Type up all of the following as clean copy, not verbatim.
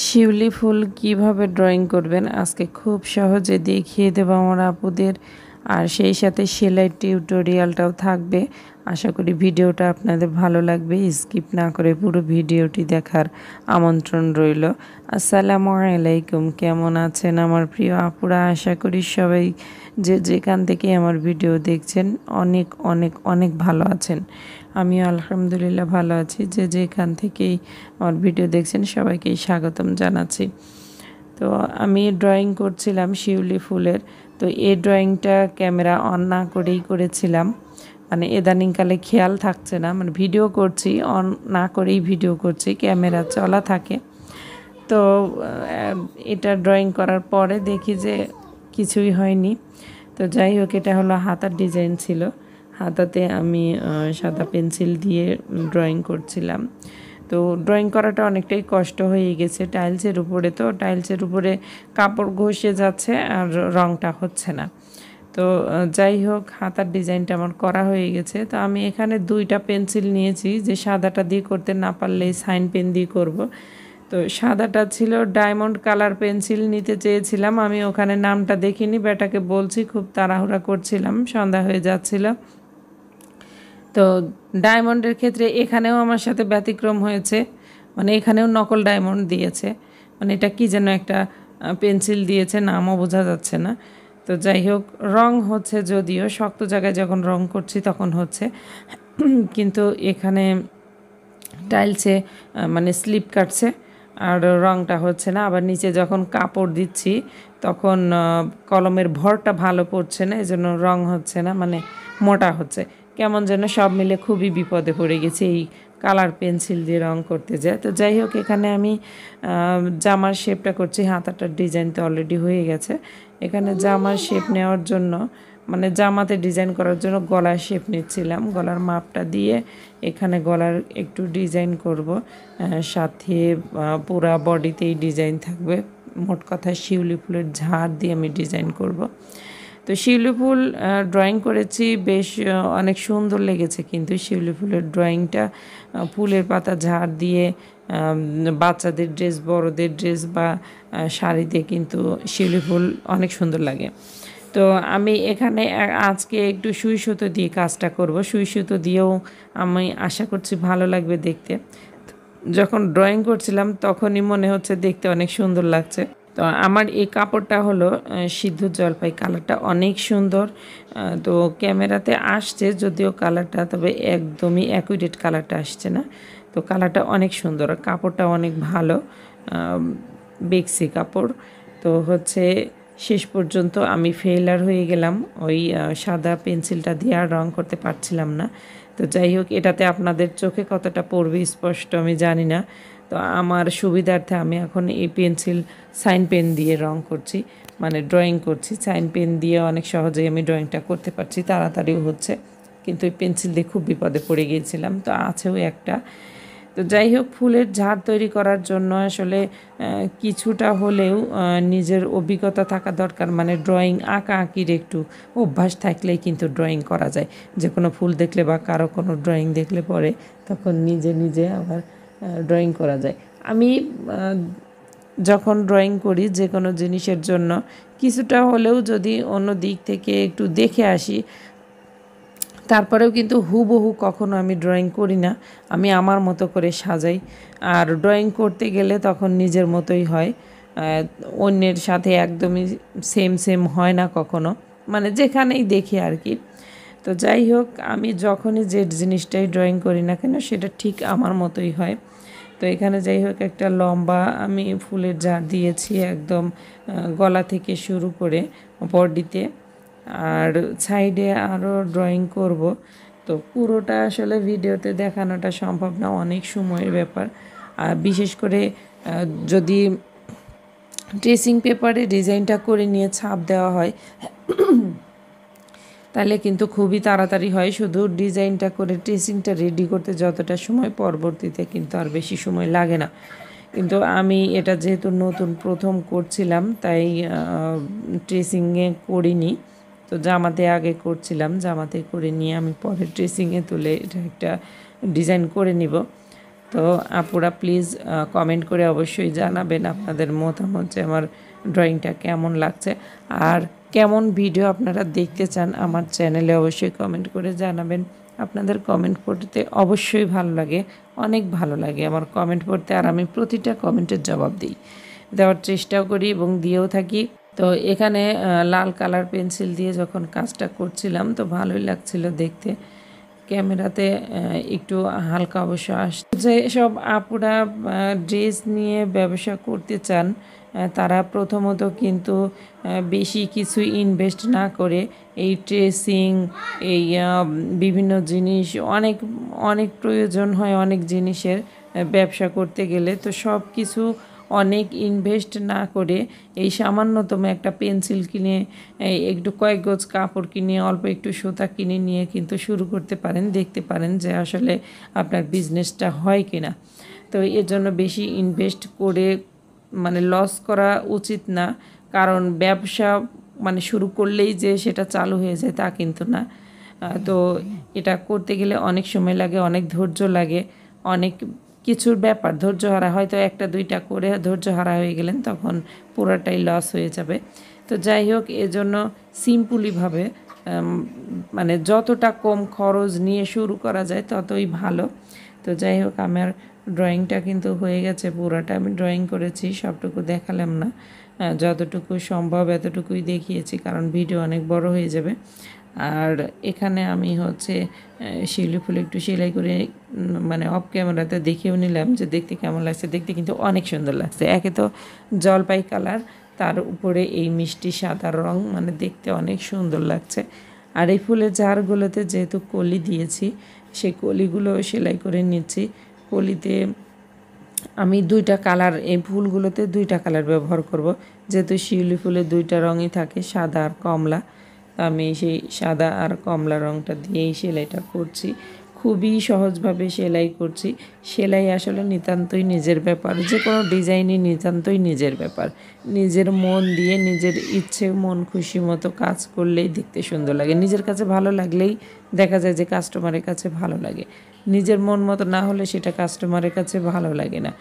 শিউলি ফুল কিভাবে ড্রয়িং করবেন আজকে খুব সহজে দেখিয়ে দেব আমার আপুদের। আর সেই সাথে সেলাই টিউটোরিয়ালটাও থাকবে। আশা করি ভিডিওটা আপনাদের ভালো লাগবে। স্কিপ না করে পুরো ভিডিওটি দেখার আমন্ত্রণ রইল। আসসালামু আলাইকুম, কেমন আছেন আমার প্রিয় আপুরা? আশা করি সবাই যে যেখান থেকে আমার ভিডিও দেখছেন অনেক অনেক অনেক ভালো আছেন। আমিও আলহামদুলিল্লাহ ভালো আছি। যে যেখান থেকেই আমার ভিডিও দেখছেন সবাইকেই স্বাগতম জানাচ্ছি। তো আমি ড্রয়িং করছিলাম শিউলি ফুলের। তো এই ড্রয়িংটা ক্যামেরা অন না করেই করেছিলাম, মানে ইদানিংকালে খেয়াল থাকছে না, মানে ভিডিও করছি অন না করেই ভিডিও করছি, ক্যামেরা চলা থাকে। তো এটা ড্রয়িং করার পরে দেখি যে কিছুই হয়নি। তো যাই হোক, এটা হলো হাতার ডিজাইন ছিল। হাতাতে আমি সাদা পেন্সিল দিয়ে ড্রয়িং করছিলাম। তো ড্রয়িং করাটা অনেকটাই কষ্ট হয়ে গেছে টাইলসের উপরে। তো টাইলসের উপরে কাপড় ঘষে যাচ্ছে আর রঙটা হচ্ছে না। তো যাই হোক, হাতার ডিজাইনটা আমার করা হয়ে গেছে। তো আমি এখানে দুইটা পেন্সিল নিয়েছি, যে সাদাটা দিয়ে করতে না পারলে সাইন পেন দিয়ে করব। তো সাদাটা ছিল ডায়মন্ড কালার পেন্সিল নিতে চেয়েছিলাম আমি, ওখানে নামটা দেখিনি, বেটাকে বলছি, খুব তাড়াহুড়া করছিলাম, সন্ধ্যা হয়ে যাচ্ছিল। তো ডায়মন্ডের ক্ষেত্রে এখানেও আমার সাথে ব্যতিক্রম হয়েছে, মানে এখানেও নকল ডায়মন্ড দিয়েছে, মানে এটা কি যেন একটা পেন্সিল দিয়েছে, নামও বোঝা যাচ্ছে না। তো যাই হোক, রং হচ্ছে, যদিও শক্ত জায়গায় যখন রং করছি তখন হচ্ছে, কিন্তু এখানে টাইলসে মানে স্লিপ কাটছে আর রংটা হচ্ছে না। আবার নিচে যখন কাপড় দিচ্ছি তখন কলমের ভরটা ভালো পড়ছে না, এই জন্য রং হচ্ছে না, মানে মোটা হচ্ছে কেমন যেন। সব মিলে খুবই বিপদে পড়ে গেছে এই কালার পেন্সিল দিয়ে রং করতে যায়। তো যাই হোক, এখানে আমি জামার শেপটা করছি। হাতাটার ডিজাইন তো অলরেডি হয়ে গেছে। এখানে জামার শেপ নেওয়ার জন্য, মানে জামাতে ডিজাইন করার জন্য গলার শেপ নিচ্ছিলাম। গলার মাপটা দিয়ে এখানে গলার একটু ডিজাইন করব, সাথে পুরা বডিতেই ডিজাইন থাকবে। মোট কথা শিউলি ফুলের ঝাড় দিয়ে আমি ডিজাইন করব। তো শিউলি ফুল ড্রয়িং করেছি, বেশ অনেক সুন্দর লেগেছে। কিন্তু শিউলি ফুলের ড্রয়িংটা ফুলের পাতা ঝাড় দিয়ে বাচ্চাদের ড্রেস, বড়দের ড্রেস বা শাড়িতে কিন্তু শিউলি ফুল অনেক সুন্দর লাগে। তো আমি এখানে আজকে একটু সুই সুতো দিয়ে কাজটা করব। সুই সুতো দিয়েও আমি আশা করছি ভালো লাগবে দেখতে। যখন ড্রয়িং করছিলাম তখনই মনে হচ্ছে দেখতে অনেক সুন্দর লাগছে। তো আমার এই কাপড়টা হলো সিদ্ধ জলপাই, কালারটা অনেক সুন্দর। তো ক্যামেরাতে আসছে যদিও কালারটা, তবে একদমই অ্যাকুরেট কালারটা আসছে না। তো কালারটা অনেক সুন্দর, কাপড়টা অনেক ভালো, বেক্সি কাপড়। তো হচ্ছে শেষ পর্যন্ত আমি ফেইলার হয়ে গেলাম, ওই সাদা পেন্সিলটা দিয়ে আর রং করতে পারছিলাম না। তো যাই হোক, এটাতে আপনাদের চোখে কতটা পড়বে স্পষ্ট আমি জানি না। তো আমার সুবিধার্থে আমি এখন এই পেন্সিল সাইন পেন দিয়ে রং করছি, মানে ড্রয়িং করছি। সাইন পেন দিয়ে অনেক সহজেই আমি ড্রয়িংটা করতে পারছি, তাড়াতাড়িও হচ্ছে। কিন্তু এই পেন্সিল দিয়ে খুব বিপদে পড়ে গিয়েছিলাম, তো আছেও একটা। তো যাই হোক, ফুলের ঝাড় তৈরি করার জন্য আসলে কিছুটা হলেও নিজের অভিজ্ঞতা থাকা দরকার, মানে ড্রয়িং আঁকা আঁকির একটু অভ্যাস থাকলেই কিন্তু ড্রয়িং করা যায়। যে কোনো ফুল দেখলে বা কারো কোনো ড্রয়িং দেখলে পরে তখন নিজে নিজে আবার ড্রয়িং করা যায়। আমি যখন ড্রয়িং করি যে কোনো জিনিসের জন্য কিছুটা হলেও যদি অন্য দিক থেকে একটু দেখে আসি, তারপরেও কিন্তু হুবহু কখনো আমি ড্রয়িং করি না, আমি আমার মতো করে সাজাই। আর ড্রয়িং করতে গেলে তখন নিজের মতোই হয়, অন্যের সাথে একদমই সেম সেম হয় না কখনো, মানে যেখানেই দেখি আর কি। তো যাই হোক, আমি যখনই যে জিনিসটাই ড্রয়িং করি না কেন সেটা ঠিক আমার মতোই হয়। তো এখানে যাই হোক, একটা লম্বা আমি ফুলের ঝাড় দিয়েছি একদম গলা থেকে শুরু করে বডিতে, আর সাইডে আরও ড্রয়িং করব। তো পুরোটা আসলে ভিডিওতে দেখানোটা সম্ভব না, অনেক সময়ের ব্যাপার। আর বিশেষ করে যদি ট্রেসিং পেপারে ডিজাইনটা করে নিয়ে ছাপ দেওয়া হয় তাহলে কিন্তু খুবই তাড়াতাড়ি হয়। শুধু ডিজাইনটা করে ট্রেসিংটা রেডি করতে যতটা সময়, পরবর্তীতে কিন্তু আর বেশি সময় লাগে না। কিন্তু আমি এটা যেহেতু নতুন প্রথম করছিলাম তাই ট্রেসিংয়ে করিনি। তো জামাতে আগে করছিলাম, জামাতে করে নিয়ে আমি পরে ট্রেসিংয়ে তুলে এটা একটা ডিজাইন করে নিব। তো আপুরা প্লিজ কমেন্ট করে অবশ্যই জানাবেন আপনাদের মতামত যে আমার ড্রয়িংটা কেমন লাগছে, আর কেমন ভিডিও আপনারা দেখতে চান আমার চ্যানেলে অবশ্যই কমেন্ট করে জানাবেন। আপনাদের কমেন্ট পড়তে অবশ্যই ভালো লাগে, অনেক ভালো লাগে আমার কমেন্ট পড়তে, আর আমি প্রতিটা কমেন্টের জবাব দিই, দেওয়ার চেষ্টাও করি এবং দিয়েও থাকি। তো এখানে লাল কালার পেন্সিল দিয়ে যখন কাজটা করছিলাম তো ভালোই লাগছিল দেখতে, ক্যামেরাতে একটু হালকা অবশ্য আসছে। যে সব আপুরা ড্রেস নিয়ে ব্যবসা করতে চান তারা প্রথমত কিন্তু বেশি কিছু ইনভেস্ট না করে এই ট্রেসিং, এই বিভিন্ন জিনিস অনেক অনেক প্রয়োজন হয় অনেক জিনিসের ব্যবসা করতে গেলে, তো সব কিছু অনেক ইনভেস্ট না করে এই সামান্যতম একটা পেন্সিল কিনে, একটু কয়েক গজ কাপড় কিনে, অল্প একটু সুতা কিনে নিয়ে কিন্তু শুরু করতে পারেন, দেখতে পারেন যে আসলে আপনার বিজনেসটা হয় কিনা। তো এর জন্য বেশি ইনভেস্ট করে মানে লস করা উচিত না, কারণ ব্যবসা মানে শুরু করলেই যে সেটা চালু হয়ে যায় তা কিন্তু না। তো এটা করতে গেলে অনেক সময় লাগে, অনেক ধৈর্য লাগে, অনেক কিছুর ব্যাপার। ধৈর্য হারা হয়তো একটা দুইটা করে ধৈর্য হারা হয়ে গেলেন তখন পুরোটাই লস হয়ে যাবে। তো যাই হোক, এজন্য সিম্পলিভাবে মানে যতটা কম খরচ নিয়ে শুরু করা যায় ততই ভালো। তো যাই হোক, আমার ড্রয়িংটা কিন্তু হয়ে গেছে, পুরোটা আমি ড্রয়িং করেছি, সবটুকু দেখালাম না, যতটুকু সম্ভব এতটুকুই দেখিয়েছি কারণ ভিডিও অনেক বড় হয়ে যাবে। আর এখানে আমি হচ্ছে শিউলি ফুল একটু সেলাই করে মানে অফ ক্যামেরাতে দেখেও নিলাম যে দেখতে কেমন লাগছে। দেখতে কিন্তু অনেক সুন্দর লাগছে, একে তো জলপাই কালার, তার উপরে এই মিষ্টি সাদা রং, মানে দেখতে অনেক সুন্দর লাগছে। আর এই ফুলের ঝাড়গুলোতে যেহেতু কলি দিয়েছি সেই কলিগুলো সেলাই করে নিচ্ছি। কলিতে আমি দুইটা কালার, এই ফুলগুলোতে দুইটা কালার ব্যবহার করব, যেহেতু শিউলি ফুলের দুইটা রঙই থাকে, সাদা আর কমলা। আমি সেই সাদা আর কমলা রঙটা দিয়েই সেলাইটা করছি, খুবই সহজভাবে সেলাই করছি। সেলাই আসলে নিতান্তই নিজের ব্যাপার, যে কোনো ডিজাইনই নিতান্তই নিজের ব্যাপার। নিজের মন দিয়ে নিজের ইচ্ছে মন খুশি মতো কাজ করলেই দেখতে সুন্দর লাগে, নিজের কাছে ভালো লাগলেই দেখা যায় যে কাস্টমারের কাছে ভালো লাগে। নিজের মন মতো না হলে সেটা কাস্টমারের কাছে ভালো লাগে না।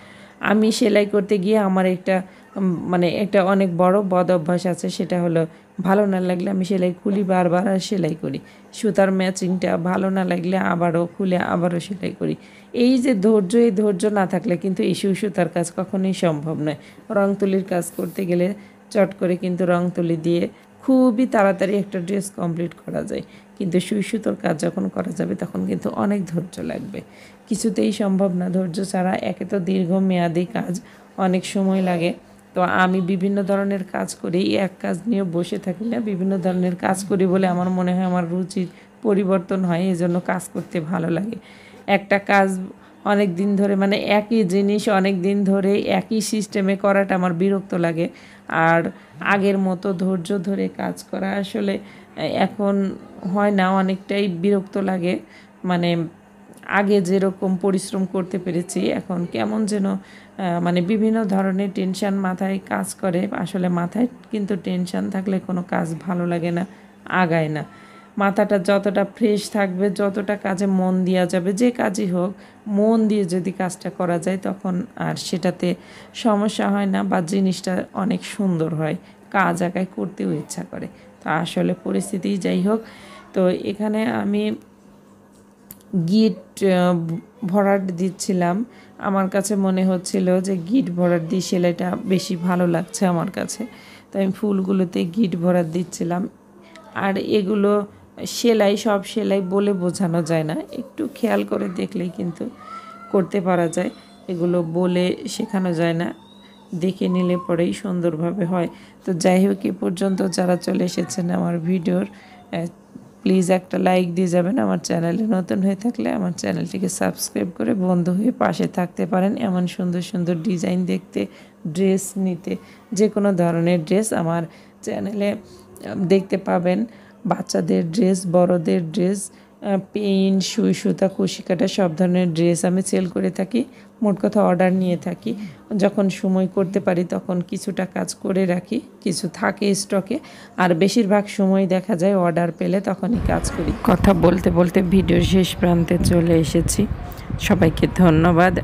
আমি সেলাই করতে গিয়ে আমার একটা মানে একটা অনেক বড় বদ অভ্যাস আছে, সেটা হলো ভালো না লাগলে আমি সেলাই খুলি বারবার আর সেলাই করি। সুতার ম্যাচিংটা ভালো না লাগলে আবারও খুলে আবারও সেলাই করি। এই যে ধৈর্য, এই ধৈর্য না থাকলে কিন্তু এই সুতার কাজ কখনোই সম্ভব নয়। রং তুলির কাজ করতে গেলে চট করে কিন্তু রং তুলি দিয়ে খুবই তাড়াতাড়ি একটা ড্রেস কমপ্লিট করা যায়, কিন্তু সুতোর কাজ যখন করা যাবে তখন কিন্তু অনেক ধৈর্য লাগবে, কিছুতেই সম্ভব না ধৈর্য ছাড়া। একে তো দীর্ঘমেয়াদী কাজ, অনেক সময় লাগে। তো আমি বিভিন্ন ধরনের কাজ করি, এক কাজ নিয়ে বসে থাকি না, বিভিন্ন ধরনের কাজ করি বলে আমার মনে হয় আমার রুচির পরিবর্তন হয়, এজন্য কাজ করতে ভালো লাগে। একটা কাজ অনেক দিন ধরে মানে একই জিনিস অনেক দিন ধরে একই সিস্টেমে করাটা আমার বিরক্ত লাগে। আর আগের মতো ধৈর্য ধরে কাজ করা আসলে এখন হয় না, অনেকটাই বিরক্ত লাগে। মানে আগে যেরকম পরিশ্রম করতে পেরেছি এখন কেমন যেন মানে বিভিন্ন ধরনের টেনশন মাথায় কাজ করে। আসলে মাথায় কিন্তু টেনশন থাকলে কোনো কাজ ভালো লাগে না, আগায় না। মাথাটা যতটা ফ্রেশ থাকবে, যতটা কাজে মন দেওয়া যাবে, যে কাজই হোক মন দিয়ে যদি কাজটা করা যায় তখন আর সেটাতে সমস্যা হয় না, বা জিনিসটা অনেক সুন্দর হয়, কাজ আগায় করতেও ইচ্ছা করে। তো আসলে পরিস্থিতি যাই হোক, তো এখানে আমি গিট ভরাট দিচ্ছিলাম। আমার কাছে মনে হচ্ছিল যে গিট ভরাট দিয়ে সেলাইটা বেশি ভালো লাগছে আমার কাছে, তো আমি ফুলগুলোতে গিট ভরাট দিচ্ছিলাম। আর এগুলো সেলাই, সব সেলাই বলে বোঝানো যায় না, একটু খেয়াল করে দেখলেই কিন্তু করতে পারা যায়, এগুলো বলে শেখানো যায় না, দেখে নিলে পরেই সুন্দরভাবে হয়। তো যাই হোক, এ পর্যন্ত যারা চলে এসেছেন আমার ভিডিওর, প্লিজ একটা লাইক দিয়ে যাবেন। আমার চ্যানেলে নতুন হয়ে থাকলে আমার চ্যানেলটিকে সাবস্ক্রাইব করে বন্ধু হয়ে পাশে থাকতে পারেন। এমন সুন্দর সুন্দর ডিজাইন দেখতে, ড্রেস নিতে, যে কোনো ধরনের ড্রেস আমার চ্যানেলে দেখতে পাবেন। বাচ্চাদের ড্রেস, বড়দের ড্রেস, পেন, সুই সুতা, কুশি কাটা সব ধরনের ড্রেস আমি সেল করে থাকি। মোট কথা অর্ডার নিয়ে থাকি, যখন সময় করতে পারি তখন কিছুটা কাজ করে রাখি, কিছু থাকে স্টকে, আর বেশিরভাগ সময় দেখা যায় অর্ডার পেলে তখনই কাজ করি। কথা বলতে বলতে ভিডিওর শেষ প্রান্তে চলে এসেছি। সবাইকে ধন্যবাদ।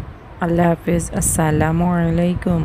আল্লাহ হাফেজ। আসসালামু আলাইকুম।